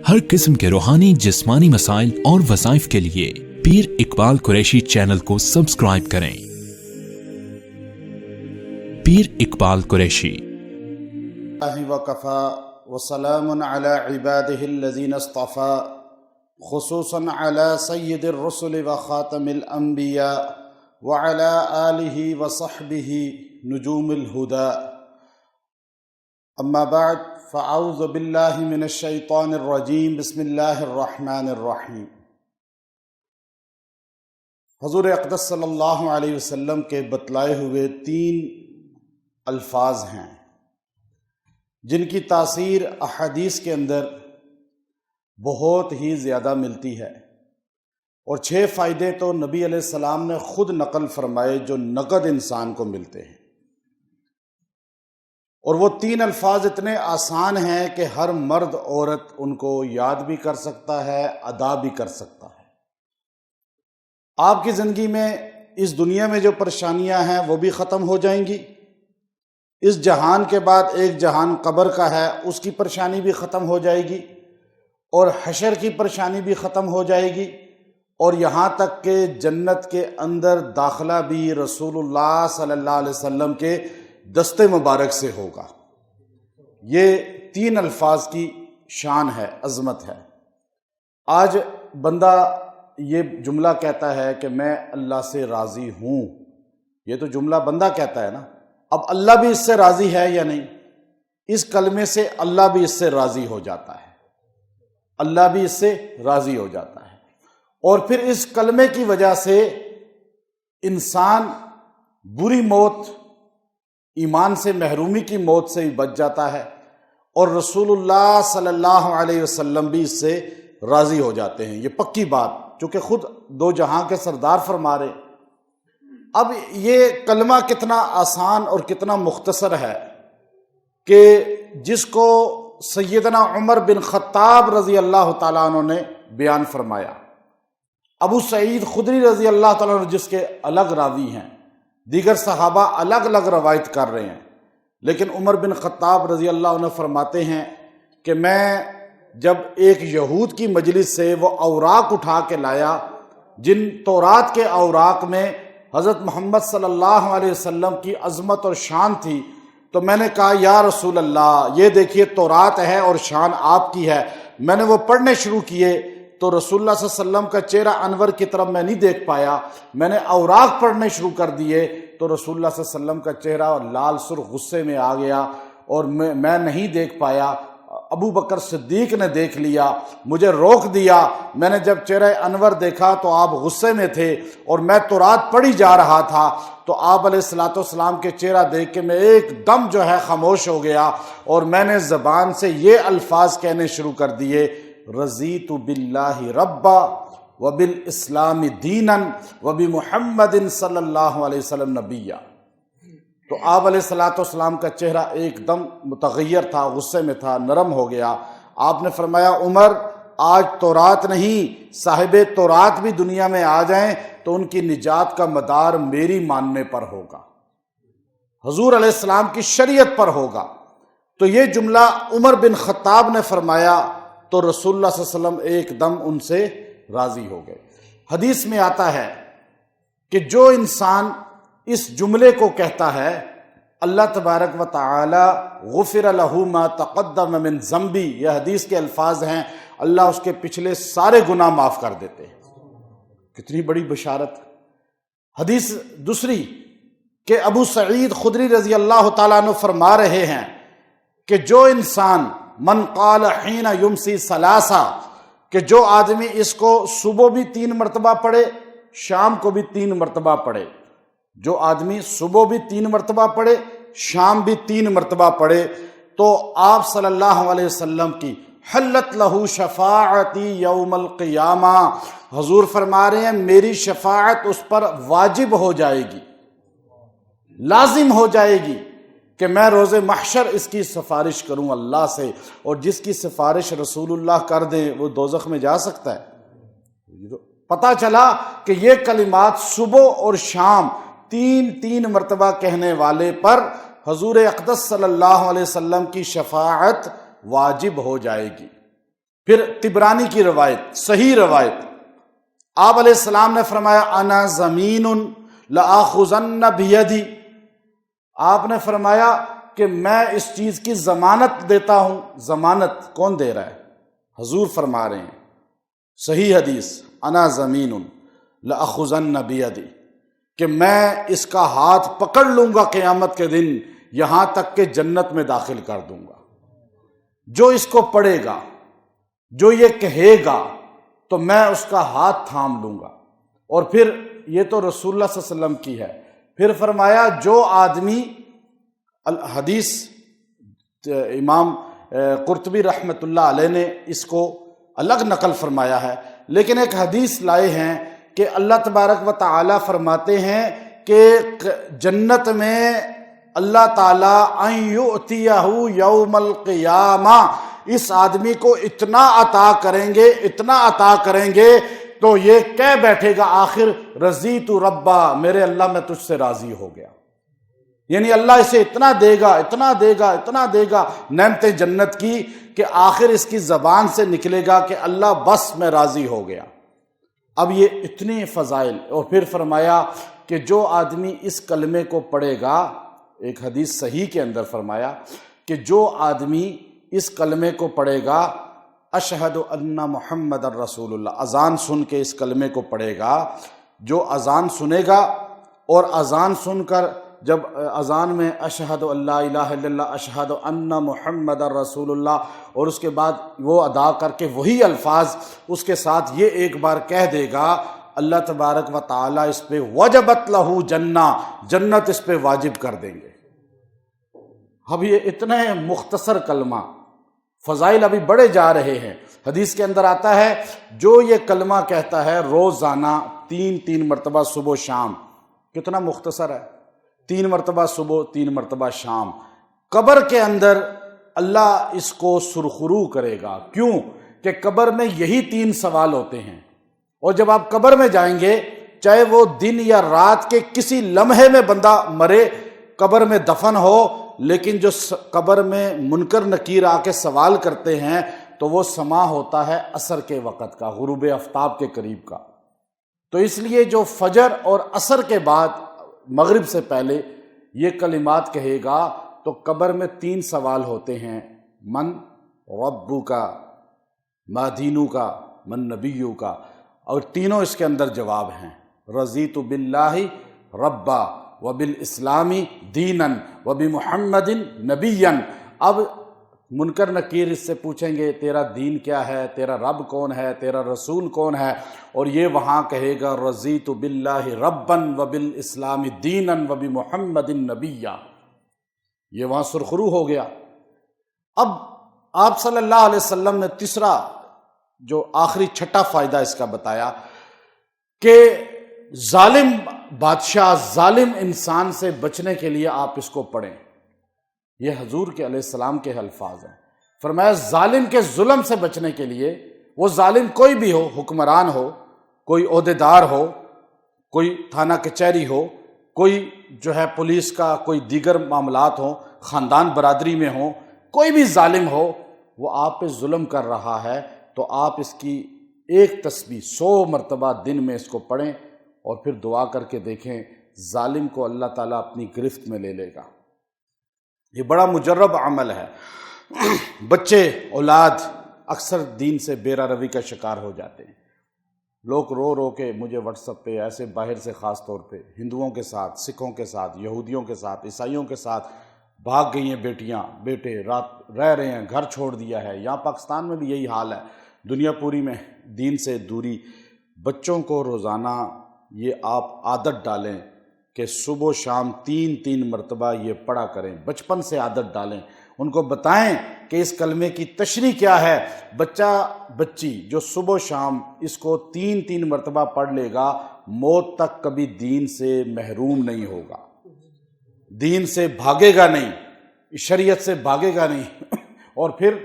ہر قسم کے روحانی جسمانی مسائل اور وظائف کے لیے پیر اقبال قریشی چینل کو سبسکرائب کریں۔ پیر اقبال قریشی۔ وکفا وسلام علی عباده الذین اصطفى خصوصا علی سید الرسل وخاتم الانبیاء وعلی آلہ وصحبہ نجوم الہدى، اما بعد فاعوذ باللہ من الشیطان الرجیم، بسم اللہ الرحمن الرحیم۔ حضور اقدس صلی اللہ علیہ وسلم کے بتلائے ہوئے 3 الفاظ ہیں جن کی تاثیر احادیث کے اندر بہت ہی زیادہ ملتی ہے، اور 6 فائدے تو نبی علیہ السلام نے خود نقل فرمائے جو نقد انسان کو ملتے ہیں، اور وہ 3 الفاظ اتنے آسان ہیں کہ ہر مرد عورت ان کو یاد بھی کر سکتا ہے، ادا بھی کر سکتا ہے۔ آپ کی زندگی میں اس دنیا میں جو پریشانیاں ہیں وہ بھی ختم ہو جائیں گی، اس جہان کے بعد ایک جہان قبر کا ہے، اس کی پریشانی بھی ختم ہو جائے گی، اور حشر کی پریشانی بھی ختم ہو جائے گی، اور یہاں تک کہ جنت کے اندر داخلہ بھی رسول اللہ صلی اللہ علیہ وسلم کے دست مبارک سے ہوگا۔ یہ 3 الفاظ کی شان ہے، عظمت ہے۔ آج بندہ یہ جملہ کہتا ہے کہ میں اللہ سے راضی ہوں، یہ تو جملہ بندہ کہتا ہے نا، اب اللہ بھی اس سے راضی ہے یا نہیں؟ اس کلمے سے اللہ بھی اس سے راضی ہو جاتا ہے، اللہ بھی اس سے راضی ہو جاتا ہے، اور پھر اس کلمے کی وجہ سے انسان بری موت، ایمان سے محرومی کی موت سے بھی بچ جاتا ہے، اور رسول اللہ صلی اللہ علیہ وسلم بھی اس سے راضی ہو جاتے ہیں۔ یہ پکی بات، چونکہ خود 2 جہاں کے سردار فرما رہے۔ اب یہ کلمہ کتنا آسان اور کتنا مختصر ہے کہ جس کو سیدنا عمر بن خطاب رضی اللہ تعالیٰ عنہ نے بیان فرمایا، ابو سعید خدری رضی اللہ تعالیٰ عنہ جس کے الگ راوی ہیں، دیگر صحابہ الگ الگ روایت کر رہے ہیں، لیکن عمر بن خطاب رضی اللہ عنہ فرماتے ہیں کہ میں جب ایک یہود کی مجلس سے وہ اوراق اٹھا کے لایا جن تورات کے اوراق میں حضرت محمد صلی اللہ علیہ وسلم کی عظمت اور شان تھی، تو میں نے کہا یا رسول اللہ، یہ دیکھیے تورات ہے اور شان آپ کی ہے۔ میں نے وہ پڑھنے شروع کیے تو رسول اللہ صلی اللہ علیہ وسلم کا چہرہ انور کی طرف میں نہیں دیکھ پایا، میں نے اوراق پڑھنے شروع کر دیے تو رسول اللہ صلی اللہ علیہ وسلم کا چہرہ لال سرخ غصے میں آ گیا، اور میں نہیں دیکھ پایا۔ ابو بکر صدیق نے دیکھ لیا، مجھے روک دیا، میں نے جب چہرہ انور دیکھا تو آپ غصے میں تھے اور میں تورات پڑھی جا رہا تھا، تو آپ علیہ السلام کے چہرہ دیکھ کے میں ایک دم جو ہے خاموش ہو گیا، اور میں نے زبان سے یہ الفاظ کہنے شروع کر دیے، رضیت باللہ ربا وبالاسلام دینا وبمحمد صلی اللہ علیہ وسلم نبیا۔ تو آپ علیہ السلام کا چہرہ ایک دم متغیر تھا، غصے میں تھا، نرم ہو گیا۔ آپ نے فرمایا عمر، آج تورات نہیں، صاحب تورات بھی دنیا میں آ جائیں تو ان کی نجات کا مدار میری ماننے پر ہوگا، حضور علیہ السلام کی شریعت پر ہوگا۔ تو یہ جملہ عمر بن خطاب نے فرمایا تو رسول اللہ صلی اللہ علیہ وسلم ایک دم ان سے راضی ہو گئے۔ حدیث میں آتا ہے کہ جو انسان اس جملے کو کہتا ہے، اللہ تبارک و تعالی غفر لہ ما تقدم من ذنبی، یہ حدیث کے الفاظ ہیں، اللہ اس کے پچھلے سارے گناہ معاف کر دیتے ہیں۔ کتنی بڑی بشارت۔ حدیث دوسری کہ ابو سعید خدری رضی اللہ تعالیٰ عنہ فرما رہے ہیں کہ جو انسان من قال حین یمسی ثلاثا، کہ جو آدمی اس کو صبح بھی 3 مرتبہ پڑھے، شام کو بھی 3 مرتبہ پڑھے، جو آدمی صبح بھی 3 مرتبہ پڑھے، شام بھی 3 مرتبہ پڑھے، تو آپ صلی اللہ علیہ وسلم کی حلت لہ شفاعتی یوم القیامہ، حضور فرما رہے ہیں میری شفاعت اس پر واجب ہو جائے گی، لازم ہو جائے گی کہ میں روز محشر اس کی سفارش کروں اللہ سے، اور جس کی سفارش رسول اللہ کر دیں وہ دوزخ میں جا سکتا ہے۔ پتہ چلا کہ یہ کلمات صبح اور شام 3 مرتبہ کہنے والے پر حضور اقدس صلی اللہ علیہ وسلم کی شفاعت واجب ہو جائے گی۔ پھر طبرانی کی روایت، صحیح روایت، آپ علیہ السلام نے فرمایا انا زمین لآخذن بیدی، آپ نے فرمایا کہ میں اس چیز کی ضمانت دیتا ہوں۔ ضمانت کون دے رہا ہے؟ حضور فرما رہے ہیں، صحیح حدیث، انا زمین لآخذن بیدی، کہ میں اس کا ہاتھ پکڑ لوں گا قیامت کے دن، یہاں تک کہ جنت میں داخل کر دوں گا۔ جو اس کو پڑھے گا، جو یہ کہے گا، تو میں اس کا ہاتھ تھام لوں گا۔ اور پھر یہ تو رسول اللہ صلی اللہ علیہ وسلم کی ہے، پھر فرمایا جو آدمی، حدیث امام قرطبی رحمۃ اللہ علیہ نے اس کو الگ نقل فرمایا ہے، لیکن ایک حدیث لائے ہیں کہ اللہ تبارک و تعالی فرماتے ہیں کہ جنت میں اللہ تعالیٰ ان یؤتیہ یوم القیامہ، اس آدمی کو اتنا عطا کریں گے، اتنا عطا کریں گے، تو یہ کہہ بیٹھے گا آخر رضیت ربا، میرے اللہ میں تجھ سے راضی ہو گیا۔ یعنی اللہ اسے اتنا دے گا، اتنا دے گا، اتنا دے گا نعمتیں جنت کی، کہ آخر اس کی زبان سے نکلے گا کہ اللہ بس میں راضی ہو گیا۔ اب یہ اتنے فضائل، اور پھر فرمایا کہ جو آدمی اس کلمے کو پڑھے گا، ایک حدیث صحیح کے اندر فرمایا کہ جو آدمی اس کلمے کو پڑھے گا، اشہد ان محمد الرسول اللہ، اذان سن کے اس کلمے کو پڑھے گا، جو اذان سنے گا اور اذان سن کر جب اذان میں اشہد اللہ الہ الا اللہ، اشہد ان محمد الرسول اللہ، اور اس کے بعد وہ ادا کر کے وہی الفاظ اس کے ساتھ یہ ایک بار کہہ دے گا، اللہ تبارک و تعالیٰ اس پہ وجبت لہو جنہ، جنت اس پہ واجب کر دیں گے۔ اب یہ اتنے مختصر کلمہ، فضائل ابھی بڑھے جا رہے ہیں۔ حدیث کے اندر آتا ہے جو یہ کلمہ کہتا ہے روزانہ 3 مرتبہ صبح و شام، کتنا مختصر ہے، 3 مرتبہ صبح، 3 مرتبہ شام، قبر کے اندر اللہ اس کو سرخرو کرے گا۔ کیوں؟ کہ قبر میں یہی 3 سوال ہوتے ہیں، اور جب آپ قبر میں جائیں گے، چاہے وہ دن یا رات کے کسی لمحے میں بندہ مرے، قبر میں دفن ہو، لیکن جو قبر میں منکر نکیر آ کے سوال کرتے ہیں تو وہ سما ہوتا ہے عصر کے وقت کا، غروب آفتاب کے قریب کا۔ تو اس لیے جو فجر اور عصر کے بعد، مغرب سے پہلے یہ کلمات کہے گا تو قبر میں 3 سوال ہوتے ہیں، من ربو کا، ما دینو کا، من نبیو کا، اور تینوں اس کے اندر جواب ہیں، رضیت باللہ ربا وبالاسلام دینا وبمحمد نبیا۔ اب منکر نکیر اس سے پوچھیں گے تیرا دین کیا ہے، تیرا رب کون ہے، تیرا رسول کون ہے، اور یہ وہاں کہے گا رضیت باللہ ربا وبالاسلام دینا وبمحمد نبیا، یہ وہاں سرخرو ہو گیا۔ اب آپ صلی اللہ علیہ وسلم نے تیسرا جو آخری چھٹا فائدہ اس کا بتایا کہ ظالم بادشاہ، ظالم انسان سے بچنے کے لیے آپ اس کو پڑھیں۔ یہ حضور کے علیہ السلام کے الفاظ ہیں۔ فرمایا ظالم کے ظلم سے بچنے کے لیے، وہ ظالم کوئی بھی ہو، حکمران ہو، کوئی عہدیدار ہو، کوئی تھانہ کچہری ہو، کوئی جو ہے پولیس کا کوئی دیگر معاملات ہوں، خاندان برادری میں ہوں، کوئی بھی ظالم ہو، وہ آپ پہ ظلم کر رہا ہے، تو آپ اس کی ایک تسبیح 100 مرتبہ دن میں اس کو پڑھیں، اور پھر دعا کر کے دیکھیں ظالم کو اللہ تعالیٰ اپنی گرفت میں لے لے گا۔ یہ بڑا مجرب عمل ہے۔ بچے، اولاد اکثر دین سے بیرا روی کا شکار ہو جاتے ہیں۔ لوگ رو رو کے مجھے واٹس ایپ پہ، ایسے باہر سے خاص طور پہ ہندوؤں کے ساتھ، سکھوں کے ساتھ، یہودیوں کے ساتھ، عیسائیوں کے ساتھ بھاگ گئی ہیں بیٹیاں، بیٹے رات رہ رہے ہیں، گھر چھوڑ دیا ہے۔ یہاں پاکستان میں بھی یہی حال ہے، دنیا پوری میں دین سے دوری۔ بچوں کو روزانہ یہ آپ عادت ڈالیں کہ صبح و شام 3 مرتبہ یہ پڑھا کریں، بچپن سے عادت ڈالیں، ان کو بتائیں کہ اس کلمے کی تشریح کیا ہے۔ بچہ بچی جو صبح و شام اس کو 3 مرتبہ پڑھ لے گا، موت تک کبھی دین سے محروم نہیں ہوگا، دین سے بھاگے گا نہیں، شریعت سے بھاگے گا نہیں۔ اور پھر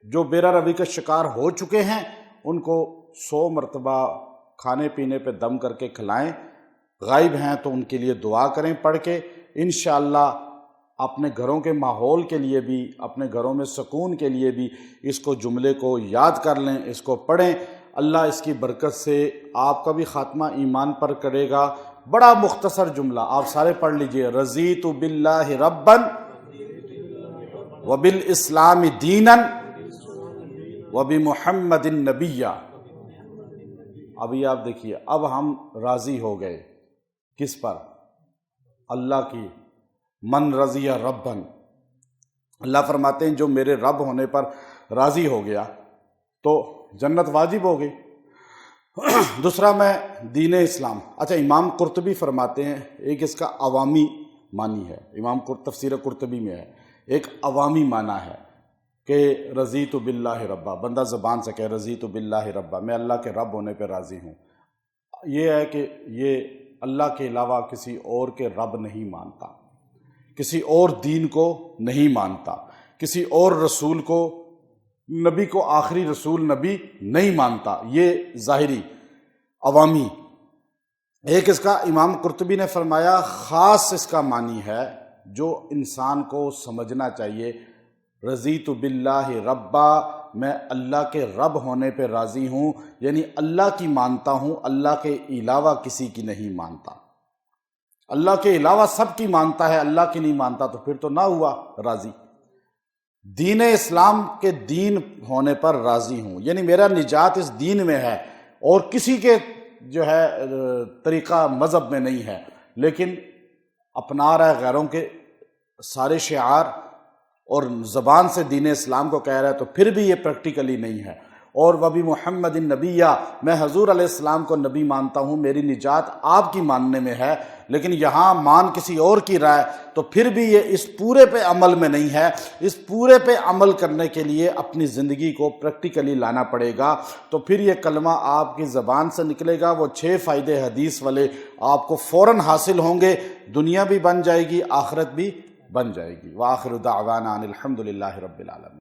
جو بیرا روی کا شکار ہو چکے ہیں ان کو 100 مرتبہ کھانے پینے پہ دم کر کے کھلائیں، غائب ہیں تو ان کے لیے دعا کریں پڑھ کے، انشاءاللہ اپنے گھروں کے ماحول کے لیے بھی، اپنے گھروں میں سکون کے لیے بھی اس کو جملے کو یاد کر لیں، اس کو پڑھیں۔ اللہ اس کی برکت سے آپ کا بھی خاتمہ ایمان پر کرے گا۔ بڑا مختصر جملہ آپ سارے پڑھ لیجئے، رضیت باللہ ربا وبالاسلام دینا وبمحمد نبیا۔ ابھی آپ دیکھیے، اب ہم راضی ہو گئے کس پر؟ اللہ کی۔ من رضی ربا، اللہ فرماتے ہیں جو میرے رب ہونے پر راضی ہو گیا تو جنت واجب ہو گئی۔ دوسرا میں دین اسلام، اچھا امام قرطبی فرماتے ہیں، ایک اس کا عوامی معنی ہے، امام تفسیر قرطبی میں ہے، ایک عوامی معنی ہے کہ رضیت باللہ ربا، بندہ زبان سے کہ رضیت باللہ ربا، میں اللہ کے رب ہونے پہ راضی ہوں۔ یہ ہے کہ یہ اللہ کے علاوہ کسی اور کے رب نہیں مانتا، کسی اور دین کو نہیں مانتا، کسی اور رسول کو، نبی کو آخری رسول نبی نہیں مانتا۔ یہ ظاہری عوامی۔ ایک اس کا امام قرطبی نے فرمایا خاص اس کا معنی ہے جو انسان کو سمجھنا چاہیے، رضیت باللہ ربا، میں اللہ کے رب ہونے پہ راضی ہوں، یعنی اللہ کی مانتا ہوں، اللہ کے علاوہ کسی کی نہیں مانتا۔ اللہ کے علاوہ سب کی مانتا ہے، اللہ کی نہیں مانتا تو پھر تو نہ ہوا راضی۔ دین اسلام کے دین ہونے پر راضی ہوں، یعنی میرا نجات اس دین میں ہے اور کسی کے جو ہے طریقہ مذہب میں نہیں ہے، لیکن اپنا رہا ہے غیروں کے سارے شعار اور زبان سے دین اسلام کو کہہ رہا ہے، تو پھر بھی یہ پریکٹیکلی نہیں ہے۔ اور وبی محمد نبیہ، میں حضور علیہ السلام کو نبی مانتا ہوں، میری نجات آپ کی ماننے میں ہے، لیکن یہاں مان کسی اور کی رائے تو پھر بھی یہ اس پورے پہ عمل میں نہیں ہے۔ اس پورے پہ عمل کرنے کے لیے اپنی زندگی کو پریکٹیکلی لانا پڑے گا، تو پھر یہ کلمہ آپ کی زبان سے نکلے گا، وہ 6 فائدے حدیث والے آپ کو فوراً حاصل ہوں گے، دنیا بھی بن جائے گی، آخرت بھی بن جائے گی۔ وآخر دعوانا ان الحمد للہ رب العالمین۔